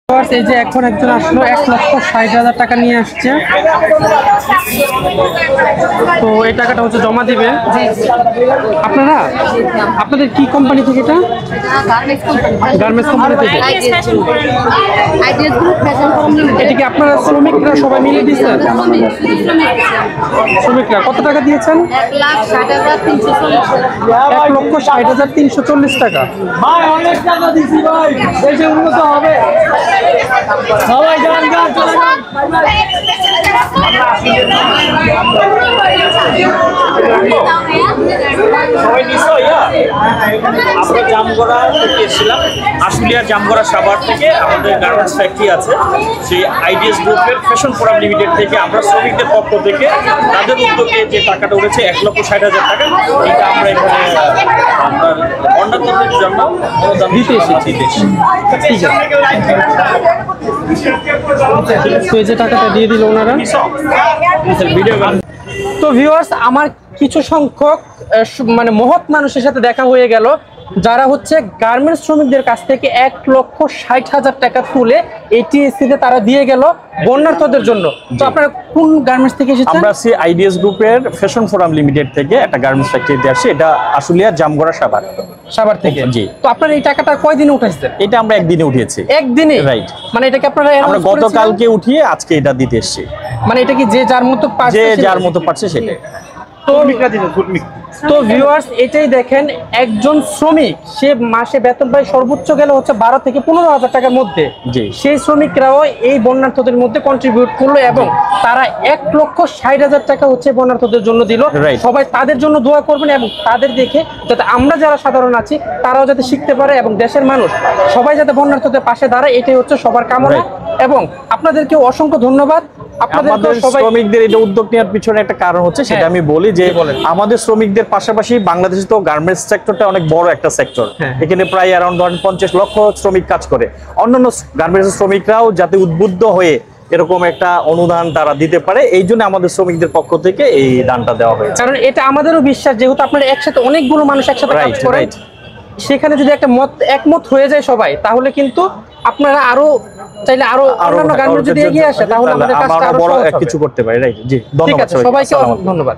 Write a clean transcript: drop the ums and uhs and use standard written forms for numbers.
এই যে এখন একজন আসলো 1,60,000 টাকা নিয়ে আসছে। তো এই টাকাটা হচ্ছে জমা দিবে আপনারা। আপনাদের কি কোম্পানি থেকে এটা? গার্মেন্টস কোম্পানি থেকে। এটা কি আপনারা শ্রমিকরা সবাই মিলে দিয়েছেন? শ্রমিকরা কত টাকা দিয়েছেন? 1,60,340 টাকা। অনেক টাকা দিছি ভাই, দেশে উন্নত হবে। সবাই যান গান চলে যান। সবাই নিশ্চয় আমরা জামগড়া থেকে এসেছিলাম, আশুলিয়া জামগড়া সাভার থেকে আমাদের গার্মেন্টস ফ্যাক্টরি আছে, সেই আইডিএস গ্রুপের ফ্যাশন ফোরাম লিমিটেড থেকে আমরা শ্রমিকদের পক্ষ থেকে তাদের উদ্যোগে যে টাকাটা উঠেছে 1,60,000 টাকা, এটা আমরা এখানে আপনার অন্যান্যদের জন্য অনুদান দিতে এসেছি। ঠিক আছে, তো এই যে টাকাটা দিয়ে দিল ওনারা। ভিডিও তো ভিউয়ার্স, আমার কিছু সংখ্যক মানে মহৎ মানুষের সাথে দেখা হয়ে গেল, যারা হচ্ছে গার্মেন্টস শ্রমিকদের কাছ থেকে 1,60,000 টাকা তুলে এটিএসসিতে তারা দিয়ে গেল বন্যার্থদের জন্য। তো আপনারা কোন গার্মেন্টস থেকে এসেছেন? আমরা আছি আইডিএস গ্রুপের ফ্যাশন ফোরাম লিমিটেড থেকে একটা গার্মেন্টস ফ্যাক্টরিতে আসছি, এটা আশুলিয়া জামগড়া সাভার থেকে। জি। তো আপনারা এই টাকাটা কয়দিনে উঠাইছেন? এটা আমরা একদিনে উঠিয়েছি। একদিনে? রাইট। মানে এটাকে আপনারা আমরা গতকালকে উঠিয়ে আজকে এটা দিতে এসেছি। মানে এটা কি যে যার মতো পারছে, যে যার মতো পারছে সেটাই। তো ভিউয়ার্স, এটাই দেখেন, একজন শ্রমিক সে মাসে বেতন পায় সর্বোচ্চ গেলে হচ্ছে 12 থেকে 15,000 টাকার মধ্যে। সেই শ্রমিকরাও এই বন্যার্থদের মধ্যে কন্ট্রিবিউট করলো এবং তারা 1,60,000 টাকা হচ্ছে বন্যার্থদের জন্য দিল। সবাই তাদের জন্য দোয়া করবেন এবং তাদের দেখে যাতে আমরা যারা সাধারণ আছি তারাও যাতে শিখতে পারে এবং দেশের মানুষ সবাই যাতে বন্যার্থদের পাশে দাঁড়ায়, এটাই হচ্ছে সবার কামনা। এবং আপনাদেরকে অসংখ্য ধন্যবাদ। আমাদের শ্রমিকদের এটা উদ্যোগ নেওয়ার পিছনে একটা কারণ হচ্ছে, সেটা আমি বলি যে আমাদের শ্রমিকদের পাশাপাশি বাংলাদেশে তো গার্মেন্টস সেক্টরটা অনেক বড় একটা সেক্টর। এখানে প্রায় অ্যারাউন্ড 50 লক্ষ শ্রমিক কাজ করে। অন্যান্য গার্মেন্টস শ্রমিকরাও যাতে উদ্বুদ্ধ হয়ে এরকম একটা অনুদান তারা দিতে পারে, এই জন্য আমাদের শ্রমিকদের পক্ষ থেকে এই দানটা দেওয়া হয়েছে। কারণ এটা আমাদেরও বিশ্বাস, যেহেতু আপনারা একসাথে অনেকগুলো মানুষ একসাথে কাজ করেন, সেখানে যদি একটা একমত হয়ে যায় সবাই, তাহলে কিন্তু আপনারা আরো চাইলে আরো অন্যান্য গার্মেন্টস যদি এগিয়ে আসে তাহলে আমাদের কাজটা আরো বড় কিছু করতে পারি। রাইট। জি, ধন্যবাদ। ঠিক আছে, সবাইকে ধন্যবাদ।